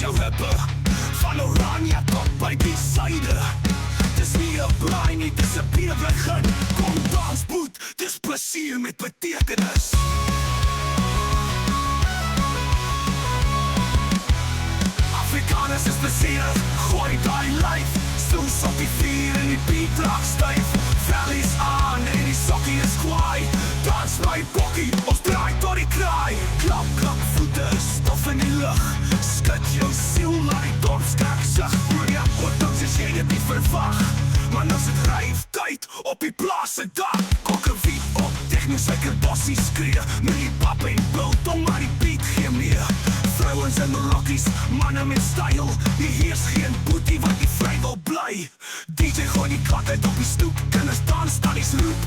jou hebe, van Oranje tot by die syde. Dis nie 'n braai nie, dis 'n begin. Kom dans boet, dis plesier met betekenis. Afrikaners is plesierig, gooi daai lyf. Stoels op die vuur en die beat raak styf. Vellies aan en die sokkie is kwaai. Dans my bokkie, ons draai tot die kraai. Klap, klap, voete, stof in die lug. Skud jou siel, laat die dorpskerk sig. Oor jou oortings as jy dit nie verwag. Maar nou sit ryftyd op die plaas se dak. Kokkewiet op, technisch lekker bossie skree. Met die pap en biltong, maar die beat gee meer. Vrouwens in rockies, manne met style. Hier is geen boetie wat die vry wil bly. DJ gooi die kat uit op die stoep. Kinders dans, tannies roep.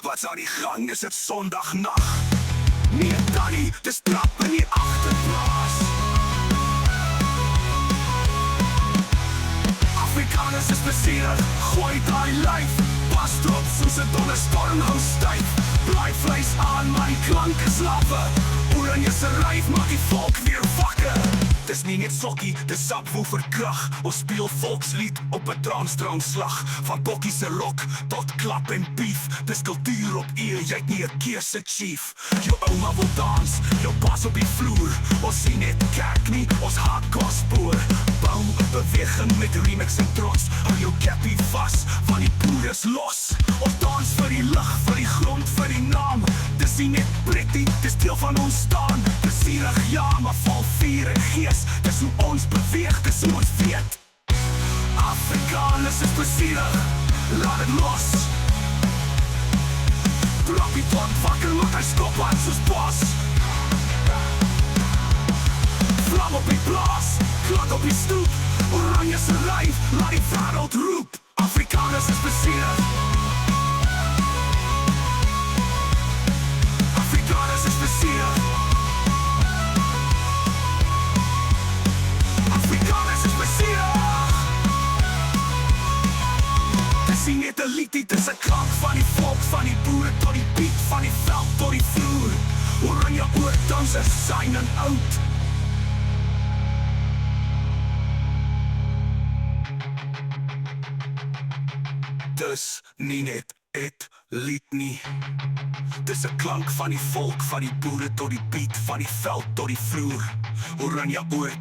Wat's aan die gang, is het sondagnacht. Nee tannie, dis trap in die agterplaas. Afrikaners is plesierig, gooi daai lyf. Pas trop soos 'n donderstorm hou styf. Blaai vleis aan, maar die klank is laffe. Oranje se ryf maak die volk weer wakker. Dis nie net sokkie, dis subwoofer krag. Ons speel volkslied op 'n transtroomslag. Van bokkie se rock tot klap en beef. Dis kultuur op eer, jy het nie 'n keuse chief. Jou ouma wil dans, jou pas op die vloer. Ons sien net kerk nie, ons hardcore spoor. Bou beweging met remix en trots. Hou jou cappie vas, van die boer is los. Ons dans vir die lig, vir die grond, vir die naam. Dis nie net pretty, dis deel van ons staan. Plesierig ja, maar vol vuur en gees. Dis hoe ons beweeg, dis hoe ons weet. Afrikaners is plesierig, laat het los. Droppie tot wakker, laat hy skop aan soos bos. Vlam op die plaas, klad op die stoep. Oranje se ryf, laat die wêreld roep. Afrikaners is plesierig. Afrikaners is plesierig. Afrikaners is plesierig. Dis nie net 'n liedie, dis 'n klank van die volk. Van die boere tot die beat, van die veld tot die vloer. Oranje oortans is sign en oud. Dis nie net het lied nie. Dis 'n klank van die volk, van die boere tot die beat, van die veld tot die vloer. Oranje oortans